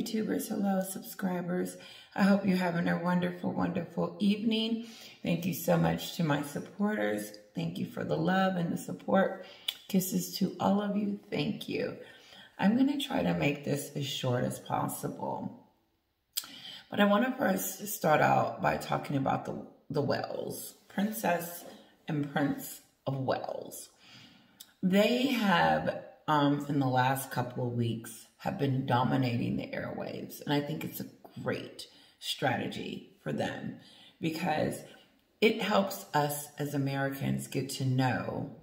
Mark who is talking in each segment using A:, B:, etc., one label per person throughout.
A: YouTubers. Hello, subscribers. I hope you're having a wonderful, wonderful evening. Thank you so much to my supporters. Thank you for the love and the support. Kisses to all of you. Thank you. I'm going to try to make this as short as possible. But I want to first start out by talking about the Wells, Princess and Prince of Wales. They have, in the last couple of weeks, have been dominating the airwaves. And I think it's a great strategy for them because it helps us as Americans get to know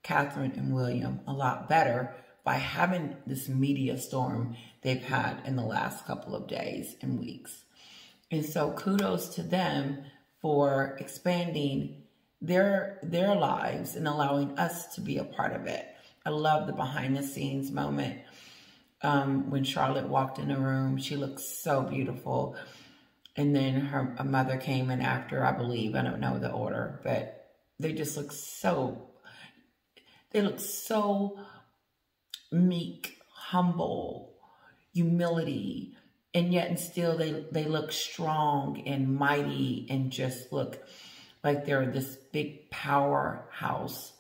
A: Catherine and William a lot better by having this media storm they've had in the last couple of days and weeks. And so kudos to them for expanding their lives and allowing us to be a part of it. I love the behind the scenes moment. When Charlotte walked in the room, she looked so beautiful. And then her mother came in after, I believe. I don't know the order, but they just look so, meek, humble, humility. And yet and still they look strong and mighty and just look like they're this big powerhouse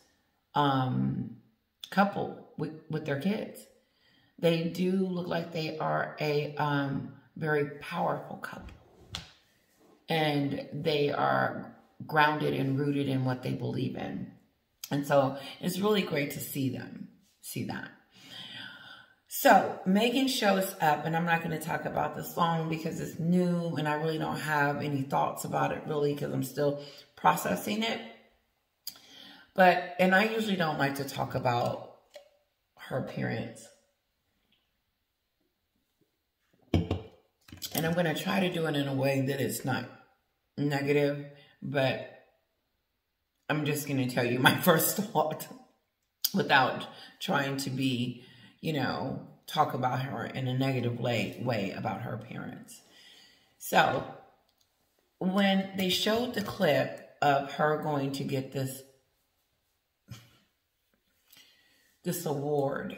A: couple with their kids. They do look like they are a very powerful couple. And they are grounded and rooted in what they believe in. And so it's really great to see that. So Meghan shows up, and I'm not going to talk about the song because it's new and I really don't have any thoughts about it really because I'm still processing it. And I usually don't like to talk about her appearance. And I'm going to try to do it in a way that it's not negative, but I'm just going to tell you my first thought without trying to be, talk about her in a negative way about her appearance. So when they showed the clip of her going to get this award,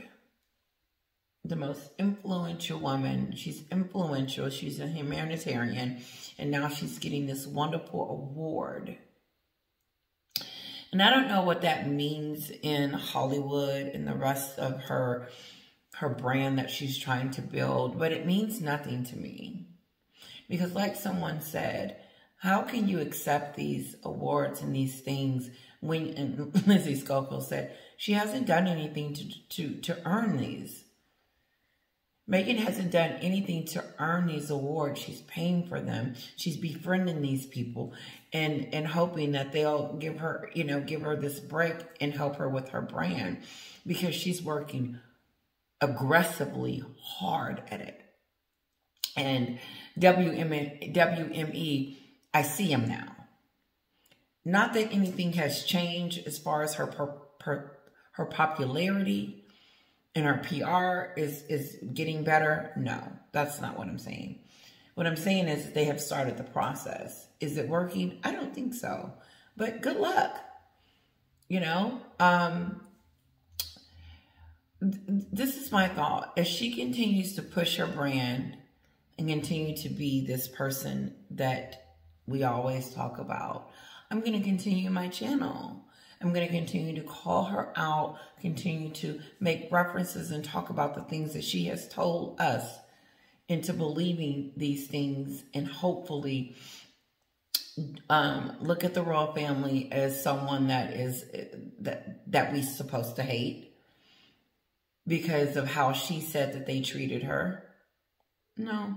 A: the most influential woman, she's influential, she's a humanitarian, and now she's getting this wonderful award. And I don't know what that means in Hollywood and the rest of her brand that she's trying to build, but it means nothing to me. Because like someone said, how can you accept these awards and these things when, and Lizzie Schofield said, she hasn't done anything to earn these. Meghan hasn't done anything to earn these awards. She's paying for them. She's befriending these people and hoping that they'll give her, give her this break and help her with her brand because she's working aggressively hard at it. And WME, I see him now. Not that anything has changed as far as her popularity and her PR is getting better. No, that's not what I'm saying. What I'm saying is they have started the process. Is it working? I don't think so. But good luck. This is my thought. As she continues to push her brand and continue to be this person that we always talk about, I'm going to continue my channel. I'm going to continue to call her out, continue to make references and talk about the things that she has told us into believing these things and hopefully look at the royal family as someone that we're supposed to hate because of how she said that they treated her. No.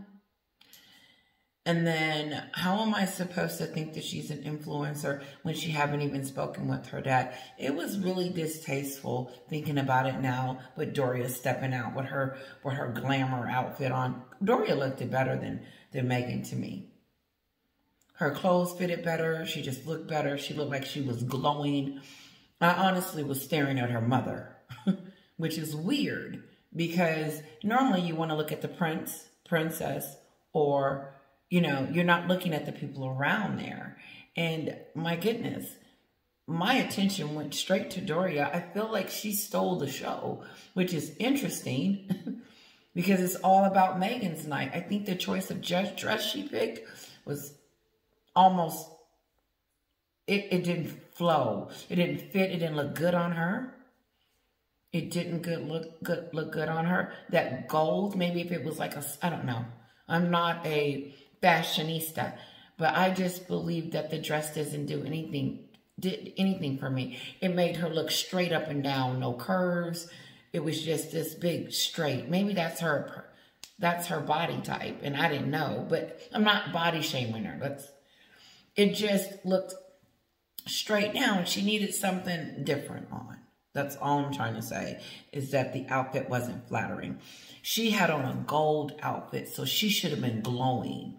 A: And then how am I supposed to think that she's an influencer when she haven't even spoken with her dad? It was really distasteful thinking about it now with Doria stepping out with her glamour outfit on. Doria looked better than Meghan to me. Her clothes fitted better. She just looked better. She looked like she was glowing. I honestly was staring at her mother, which is weird because normally you want to look at the princess, or you're not looking at the people around there. And my goodness, my attention went straight to Doria. I feel like she stole the show, which is interesting because it's all about Meghan's night. I think the choice of dress she picked was almost, it didn't flow. It didn't fit. It didn't look good on her. It didn't look good on her. That gold, maybe if it was like a, I don't know. I'm not a fashionista, but I just believe that the dress doesn't did anything for me. It made her look straight up and down, no curves. It was just this big straight. Maybe that's her body type, and I didn't know, but I'm not body shaming her. It just looked straight down. She needed something different on. That's all I'm trying to say, is that the outfit wasn't flattering. She had on a gold outfit, so she should have been glowing.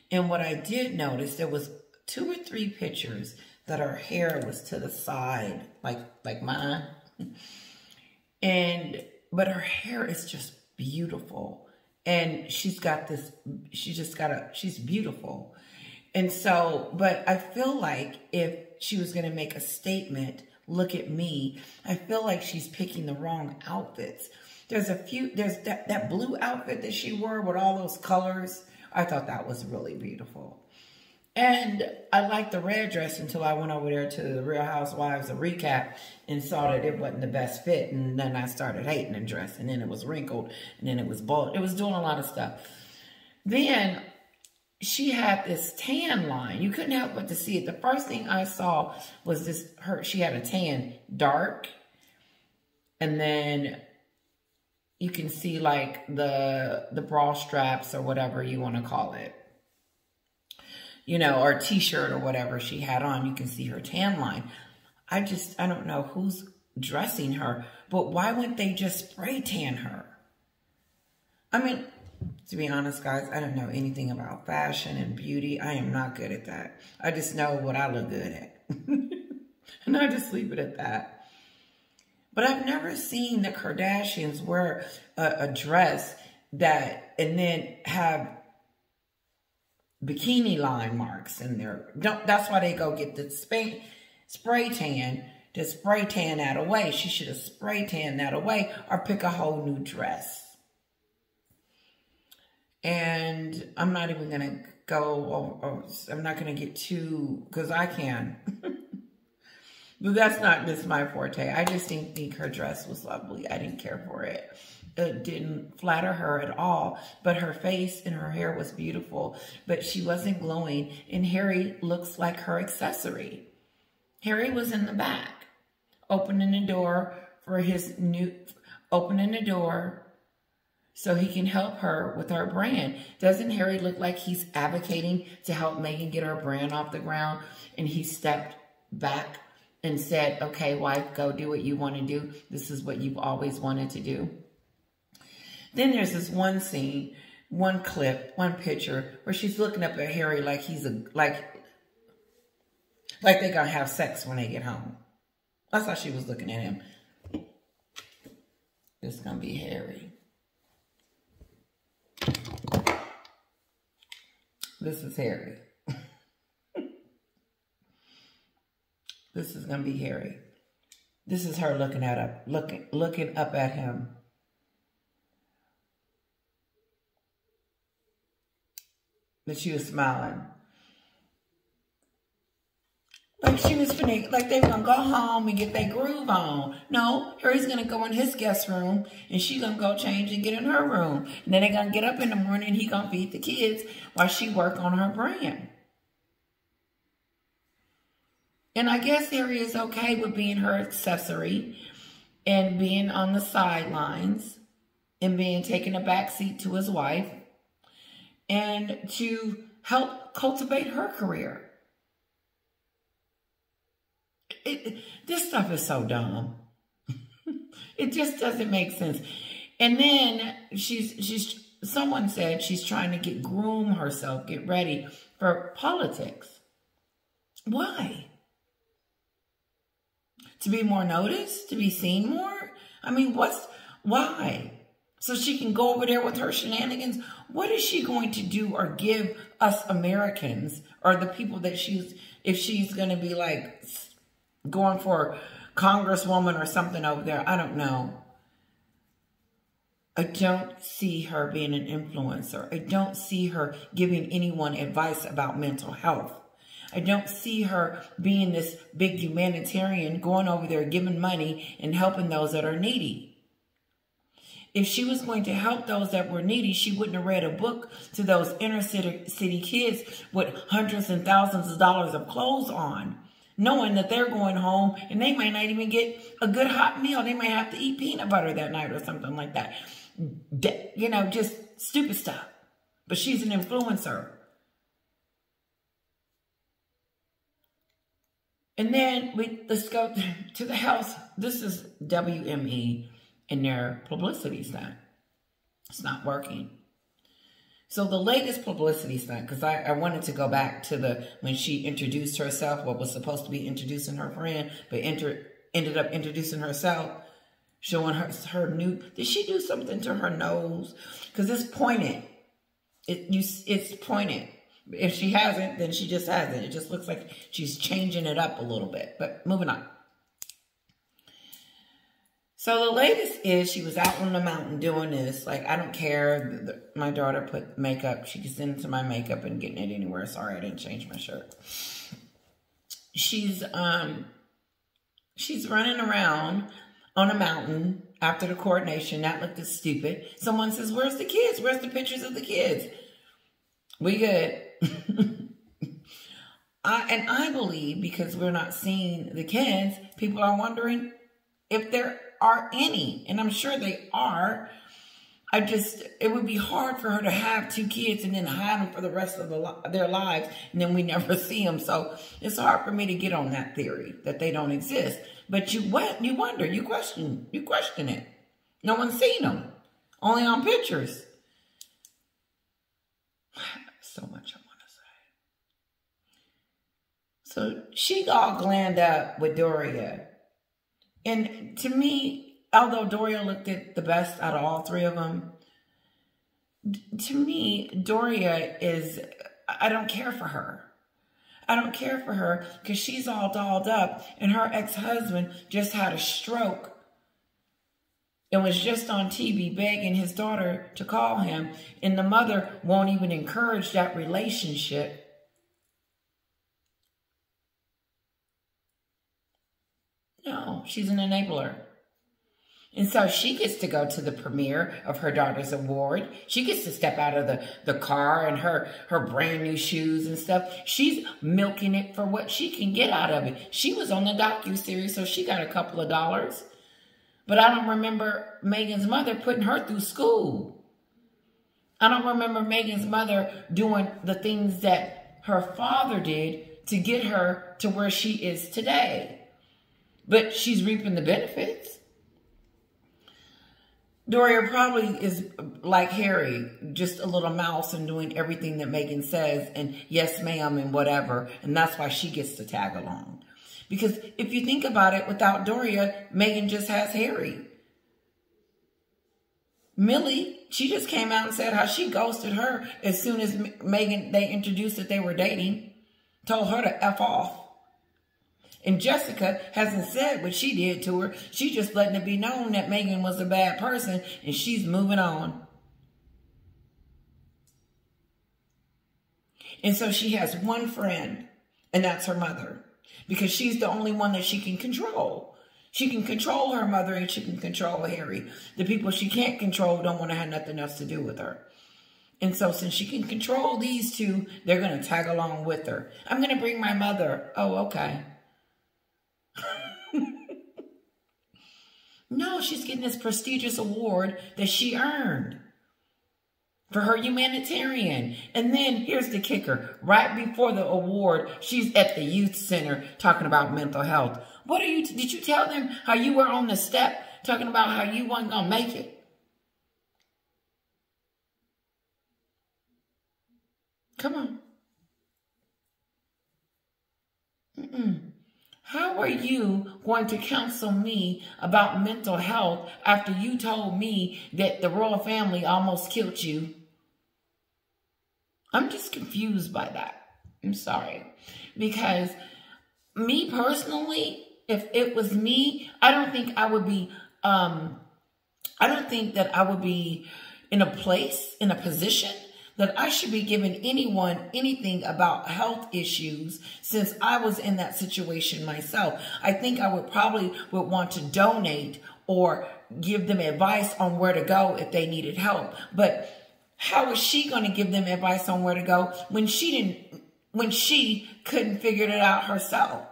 A: And what I did notice, there was 2 or 3 pictures that her hair was to the side, like mine. But her hair is just beautiful. And she's beautiful. And so, but I feel like if she was going to make a statement, look at me, I feel like she's picking the wrong outfits. There's that blue outfit that she wore with all those colors. I thought that was really beautiful. And I liked the red dress until I went over there to the Real Housewives, a recap, and saw that it wasn't the best fit. And then I started hating the dress. And then it was wrinkled. And then it was bald. It was doing a lot of stuff. Then she had this tan line. You couldn't help but to see it. The first thing I saw was she had a tan, dark. And then you can see like the bra straps or whatever you want to call it. You know, or t-shirt or whatever she had on. You can see her tan line. I don't know who's dressing her, but why wouldn't they just spray tan her? I mean, to be honest, guys, I don't know anything about fashion and beauty. I am not good at that. I just know what I look good at. And I just leave it at that. But I've never seen the Kardashians wear a dress and then have bikini line marks in there. That's why they go get the spray tan to spray tan that away. She should have spray tan that away or pick a whole new dress. And I'm not even going to go, I'm not going to get too, because I can. But that's not just my forte. I just didn't think her dress was lovely. I didn't care for it. It didn't flatter her at all. But her face and her hair was beautiful. But she wasn't glowing. And Harry looks like her accessory. Harry was in the back, opening the door so he can help her with her brand. Doesn't Harry look like he's advocating to help Meghan get her brand off the ground? And he stepped back and said, okay, wife, go do what you want to do. This is what you've always wanted to do. Then there's this one scene, one clip, one picture where she's looking up at Harry like he's like they're gonna have sex when they get home. That's how she was looking at him. This is gonna be Harry. This is Harry. This is gonna be Harry. This is her looking up at him. But she was smiling. Like she was finna, like they were gonna go home and get their groove on. No, Harry's gonna go in his guest room and she's gonna go change and get in her room. And then they're gonna get up in the morning and he gonna feed the kids while she work on her brand. And I guess Harry is okay with being her accessory and being on the sidelines and being taking a backseat to his wife and to help cultivate her career. This stuff is so dumb. It just doesn't make sense. And then someone said she's trying to groom herself, get ready for politics. Why? To be more noticed? To be seen more? I mean, why? So she can go over there with her shenanigans? What is she going to do or give us Americans or the people that if she's going to be like going for congresswoman or something over there? I don't know. I don't see her being an influencer. I don't see her giving anyone advice about mental health. I don't see her being this big humanitarian, going over there, giving money and helping those that are needy. If she was going to help those that were needy, she wouldn't have read a book to those inner city kids with hundreds and thousands of dollars of clothes on, knowing that they're going home and they might not even get a good hot meal. They might have to eat peanut butter that night or something like that. You know, just stupid stuff. But she's an influencer. And then let's go to the house. This is WME and their publicity stunt. It's not working. So the latest publicity stunt, because I wanted to go back to when she introduced herself, what was supposed to be introducing her friend, but ended up introducing herself, showing her new. Did she do something to her nose? Because it's pointed. It's pointed. If she hasn't, then she just hasn't. It just looks like she's changing it up a little bit. But moving on. So the latest is she was out on the mountain doing this. Like, I don't care. My daughter put makeup. She can send it to my makeup and getting it anywhere. Sorry, I didn't change my shirt. She's running around on a mountain after the coronation. That looked stupid. Someone says, "Where's the kids? Where's the pictures of the kids?" We good. I believe because we're not seeing the kids, people are wondering if there are any. And I'm sure they are. It would be hard for her to have two kids and then hide them for the rest of their lives. And then we never see them. So it's hard for me to get on that theory that they don't exist. But you wonder, you question it. No one's seen them. Only on pictures. So much I want to say. So she all glammed up with Doria. And to me, although Doria looked at the best out of all three of them, to me, Doria I don't care for her. I don't care for her because she's all dolled up and her ex-husband just had a stroke and was just on TV begging his daughter to call him, and the mother won't even encourage that relationship. No, she's an enabler. And so she gets to go to the premiere of her daughter's award. She gets to step out of the car in her brand new shoes and stuff. She's milking it for what she can get out of it. She was on the docuseries, so she got a couple of dollars. But I don't remember Meghan's mother putting her through school. I don't remember Meghan's mother doing the things that her father did to get her to where she is today. But she's reaping the benefits. Doria probably is like Harry, just a little mouse and doing everything that Meghan says and yes, ma'am, and whatever. And that's why she gets to tag along. Because if you think about it, without Doria, Meghan just has Harry. Millie, she just came out and said how she ghosted her as soon as Meghan, they introduced that they were dating. Told her to F off. And Jessica hasn't said what she did to her. She's just letting it be known that Meghan was a bad person and she's moving on. And so she has one friend, and that's her mother. Because she's the only one that she can control. She can control her mother and she can control Harry. The people she can't control don't want to have nothing else to do with her. And so since she can control these two, they're going to tag along with her. I'm going to bring my mother. Oh, okay. No, she's getting this prestigious award that she earned for her humanitarian. And then here's the kicker. Right before the award, she's at the youth center talking about mental health. Did you tell them how you were on the step talking about how you weren't going to make it? Come on. How are you going to counsel me about mental health after you told me that the royal family almost killed you? I'm just confused by that. I'm sorry. Because me personally, if it was me, I don't think I would be I don't think that I would be in a place, in a position that I should be giving anyone anything about health issues since I was in that situation myself. I think I would probably want to donate or give them advice on where to go if they needed help. But how is she going to give them advice on where to go when she couldn't figure it out herself?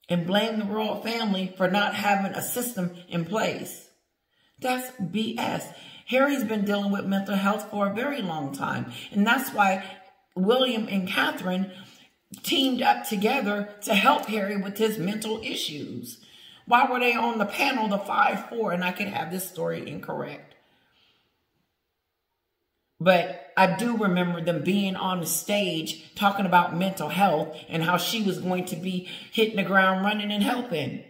A: And blame the royal family for not having a system in place. That's BS. Harry's been dealing with mental health for a very long time. And that's why William and Catherine teamed up together to help Harry with his mental issues. Why were they on the panel, the 5-4? And I could have this story incorrect. But I do remember them being on the stage talking about mental health and how she was going to be hitting the ground running and helping.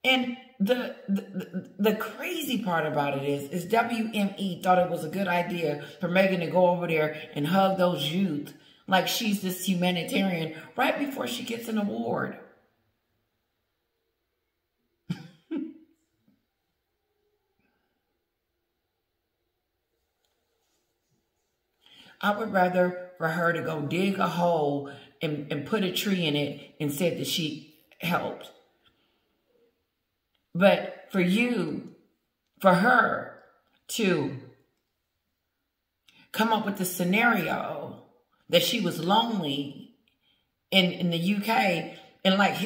A: And the crazy part about it is WME thought it was a good idea for Meghan to go over there and hug those youth like she's this humanitarian right before she gets an award. I would rather for her to go dig a hole and put a tree in it and said that she helped. But for her to come up with the scenario that she was lonely in the UK, and like,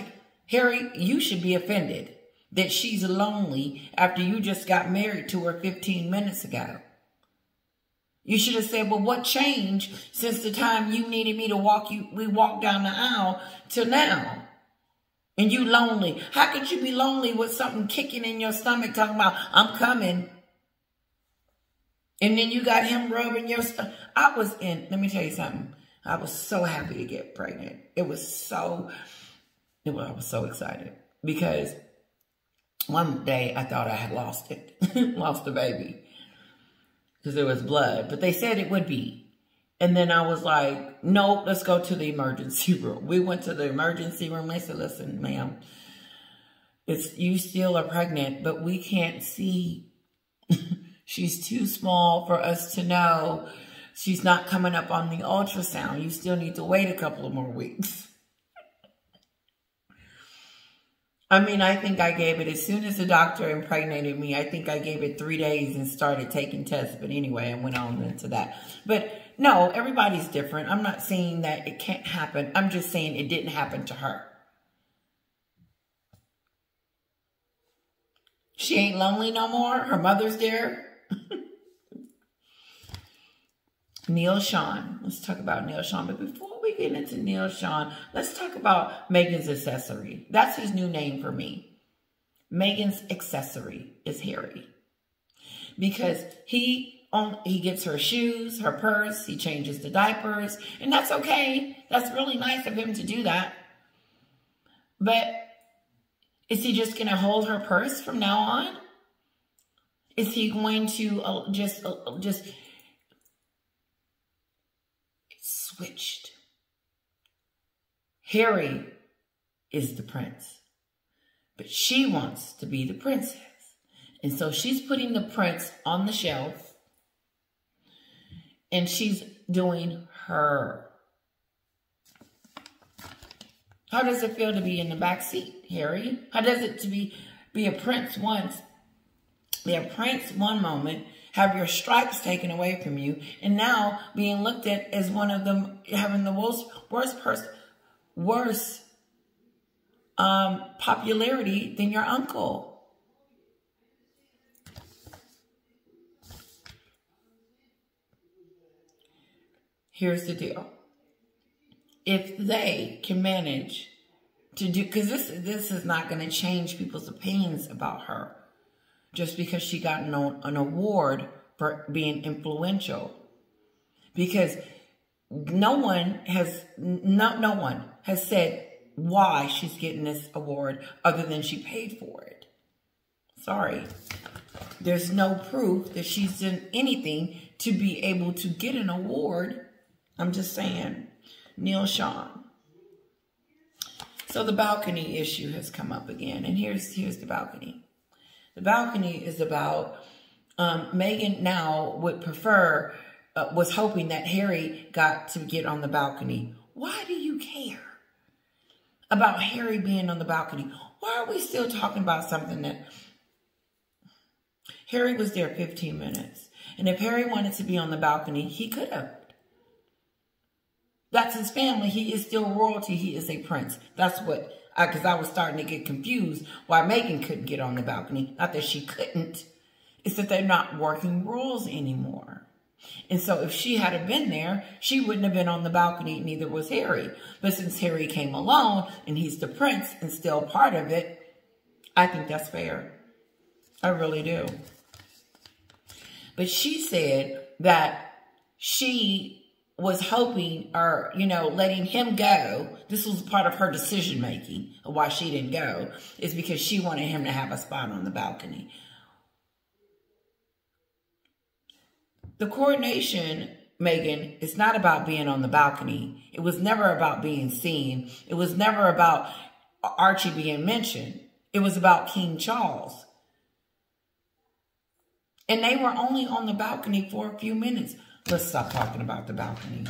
A: Harry, you should be offended that she's lonely after you just got married to her 15 minutes ago. You should have said, well, what changed since the time you needed me to we walked down the aisle till now? And you lonely. How could you be lonely with something kicking in your stomach talking about, I'm coming? And then you got him rubbing your stomach. Let me tell you something. I was so happy to get pregnant. I was so excited because one day I thought I had lost it, lost the baby. Because there was blood, but they said it would be. And then I was like, nope, let's go to the emergency room. We went to the emergency room. They said, listen, ma'am, you still are pregnant, but we can't see. She's too small for us to know. She's not coming up on the ultrasound. You still need to wait a couple of more weeks. I mean, I think I gave it, as soon as the doctor impregnated me, I think I gave it 3 days and started taking tests. But anyway, I went on into that. But no, everybody's different. I'm not saying that it can't happen. I'm just saying it didn't happen to her. She ain't lonely no more. Her mother's there. Neil Sean. Let's talk about Neil Sean. But before we get into Neil Sean, let's talk about Meghan's accessory. That's his new name for me. Meghan's accessory is Harry. Because he gets her shoes, her purse, he changes the diapers, and that's okay. That's really nice of him to do that. But is he just going to hold her purse from now on? Is he going to just switched? Harry is the prince, but she wants to be the princess. And so she's putting the prince on the shelf and she's doing her. How does it feel to be in the back seat, Harry? How does it to be a prince once, be a prince one moment, have your stripes taken away from you, and now being looked at as one of them having the worst popularity than your uncle? Here's the deal. If they can manage to do, because this is not going to change people's opinions about her just because she got an award for being influential. Because no one has said why she's getting this award other than she paid for it. Sorry. There's no proof that she's done anything to be able to get an award. I'm just saying. Neil Sean. So the balcony issue has come up again. And here's the balcony. The balcony is about Meghan now would prefer, was hoping that Harry got to get on the balcony. Why do you care about Harry being on the balcony? Why are we still talking about something that Harry was there 15 minutes? And if Harry wanted to be on the balcony, he could have. That's his family. He is still royalty. He is a prince. That's what, because I was starting to get confused why Meghan couldn't get on the balcony. Not that she couldn't. It's that they're not working rules anymore. And so if she had been there, she wouldn't have been on the balcony, neither was Harry. But since Harry came alone and he's the prince and still part of it, I think that's fair. I really do. But she said that she was hoping, or, you know, letting him go. This was part of her decision making of why she didn't go, is because she wanted him to have a spot on the balcony. The coronation, Meghan, is not about being on the balcony. It was never about being seen. It was never about Archie being mentioned. It was about King Charles. And they were only on the balcony for a few minutes. Let's stop talking about the balcony.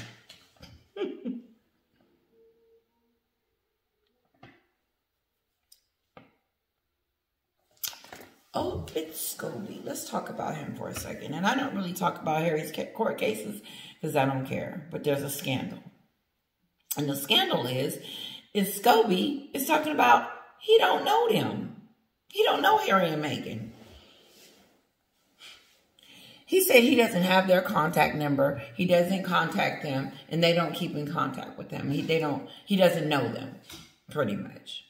A: Oh, it's Scobie. Let's talk about him for a second. And I don't really talk about Harry's court cases because I don't care. But there's a scandal. And the scandal is Scobie is talking about he don't know them. He don't know Harry and Meghan. He said he doesn't have their contact number. He doesn't contact them, and they don't keep in contact with them. He doesn't know them, pretty much.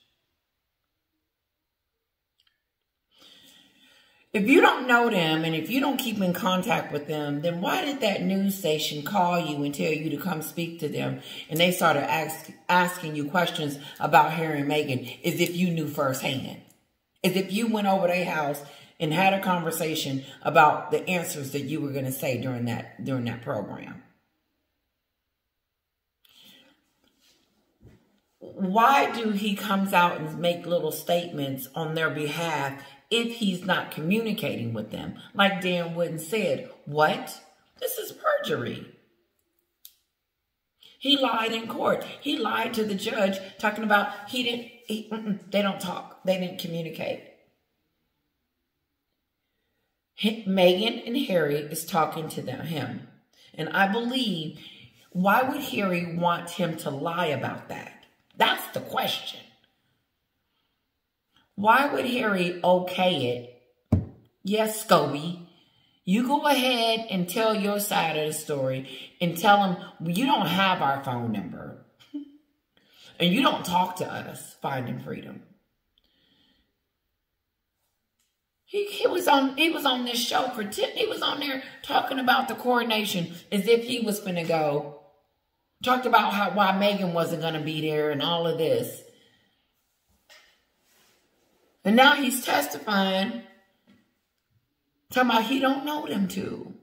A: If you don't know them, and if you don't keep in contact with them, then why did that news station call you and tell you to come speak to them? And they started asking you questions about Harry and Meghan as if you knew firsthand. As if you went over their house and had a conversation about the answers that you were going to say during that program. Why do he comes out and make little statements on their behalf if he's not communicating with them? Like Dan Wooden said, what? This is perjury. He lied in court. He lied to the judge talking about they don't talk. They didn't communicate. Meghan and Harry is talking to him. And I believe, why would Harry want him to lie about that? That's the question. Why would Harry okay it? Yes, Scobie, you go ahead and tell your side of the story and tell him you don't have our phone number. And you don't talk to us, Finding Freedom. He was on this show, he was on there talking about the coronation as if he was finna go. Talked about why Meghan wasn't going to be there and all of this. And now he's testifying, talking about he don't know them two.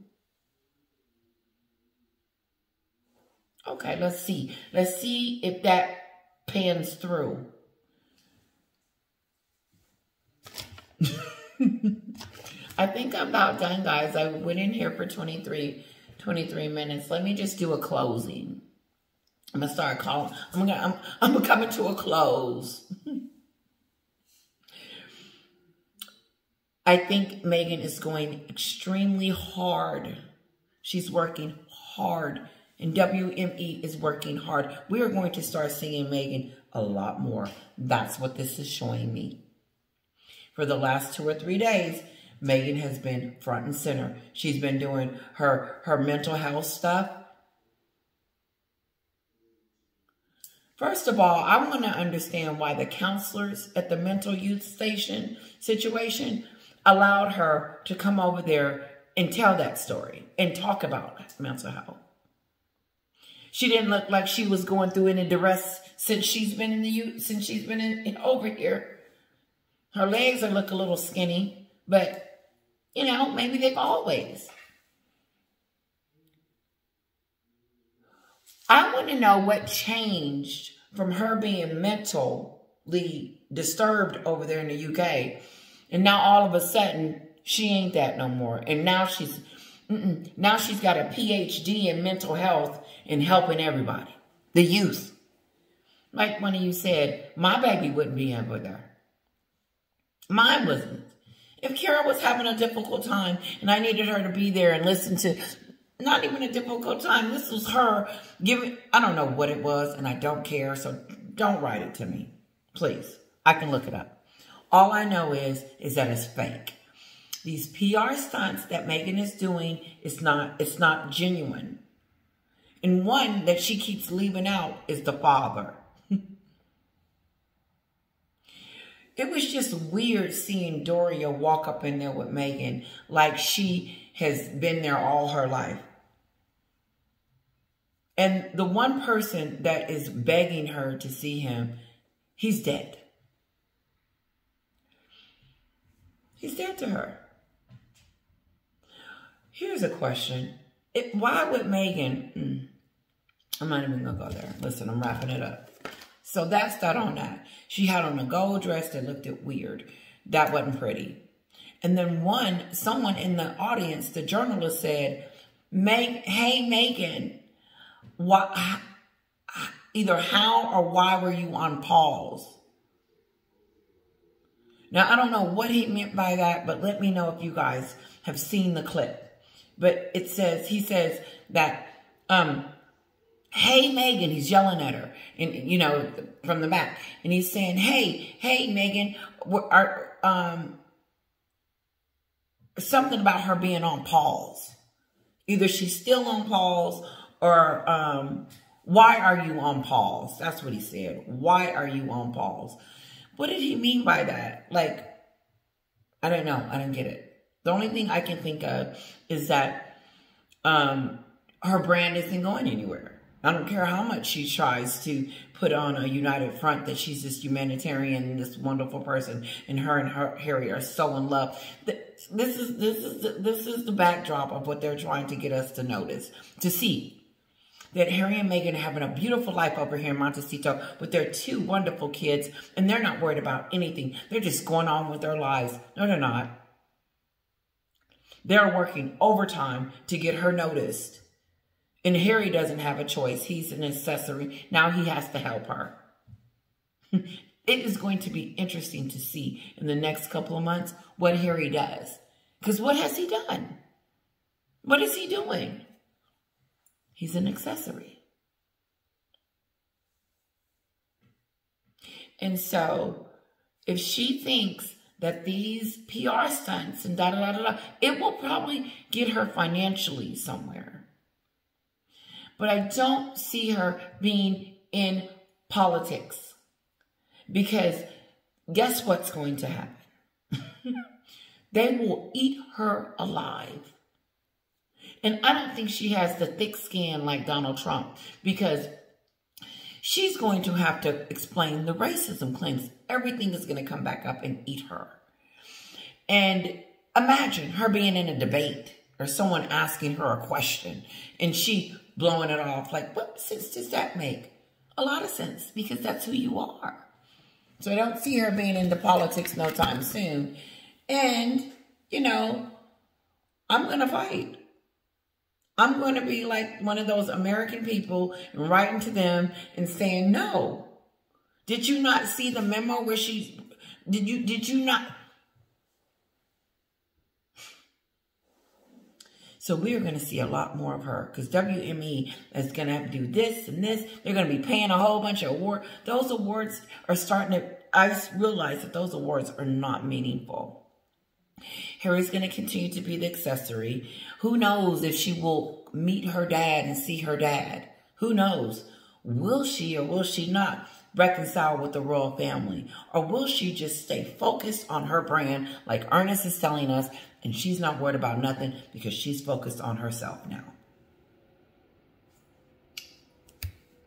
A: Okay, let's see. Let's see if that pans through. I think I'm about done, guys. I went in here for 23 minutes. Let me just do a closing. I'm gonna start calling. I'm coming to a close. I think Meghan is going extremely hard. She's working hard, and WME is working hard. We are going to start seeing Meghan a lot more. That's what this is showing me. For the last 2 or 3 days, Meghan has been front and center. She's been doing her mental health stuff. First of all, I want to understand why the counselors at the mental youth station situation allowed her to come over there and tell that story and talk about mental health. She didn't look like she was going through any duress since she's been in the youth, since she's been over here. Her legs look a little skinny, but you know, maybe they've always. I want to know what changed from her being mental disturbed over there in the UK. And now all of a sudden, she ain't that no more. And now she's got a PhD in mental health and helping everybody. The youth. Like one of you said, my baby wouldn't be in with her. Mine wasn't. If Kara was having a difficult time and I needed her to be there and listen to, not even a difficult time, this was her giving, I don't know what it was and I don't care, so don't write it to me, please. I can look it up. All I know is that it's fake. These PR stunts that Meghan is doing, it's not genuine. And one that she keeps leaving out is the father. It was just weird seeing Doria walk up in there with Meghan like she has been there all her life. And the one person that is begging her to see him, he's dead. He's dead to her. Here's a question. Why would Meghan... I'm not even going to go there. Listen, I'm wrapping it up. So that's that on that. She had on a gold dress that looked weird. That wasn't pretty. And then someone in the audience, the journalist said, hey, Meghan, either how or why were you on pause? Now, I don't know what he meant by that, but let me know if you guys have seen the clip. But he says that, hey, Meghan, he's yelling at her, and from the back. And he's saying, hey, Meghan, something about her being on pause. Either she's still on pause or why are you on pause? That's what he said. Why are you on pause? What did he mean by that? Like, I don't know. I don't get it. The only thing I can think of is that her brand isn't going anywhere. I don't care how much she tries to put on a united front that she's this humanitarian and this wonderful person, and her Harry are so in love. This is the backdrop of what they're trying to get us to notice, to see that Harry and Meghan are having a beautiful life over here in Montecito with their 2 wonderful kids, and they're not worried about anything. They're just going on with their lives. No, they're not. They're working overtime to get her noticed. And Harry doesn't have a choice. He's an accessory. Now he has to help her. It is going to be interesting to see in the next couple of months what Harry does. Because what has he done? What is he doing? He's an accessory. And so, if she thinks that these PR stunts and it will probably get her financially somewhere. But I don't see her being in politics. Because guess what's going to happen? They will eat her alive. And I don't think she has the thick skin like Donald Trump, because she's going to have to explain the racism claims. Everything is going to come back up and eat her. And imagine her being in a debate or someone asking her a question and she blowing it off. Like, what sense does that make? A lot of sense, because that's who you are. So I don't see her being into politics no time soon. And, you know, I'm going to fight. I'm going to be like one of those American people and writing to them and saying, no. Did you not see the memo where did you not? So we're going to see a lot more of her, because WME is going to have to do this and this. They're going to be paying a whole bunch of awards. Those awards are starting to, I realize that those awards are not meaningful. Harry's going to continue to be the accessory. Who knows if she will meet her dad and see her dad? Who knows? Will she or will she not reconcile with the royal family? Or will she just stay focused on her brand like Ernest is telling us, and she's not worried about nothing because she's focused on herself now?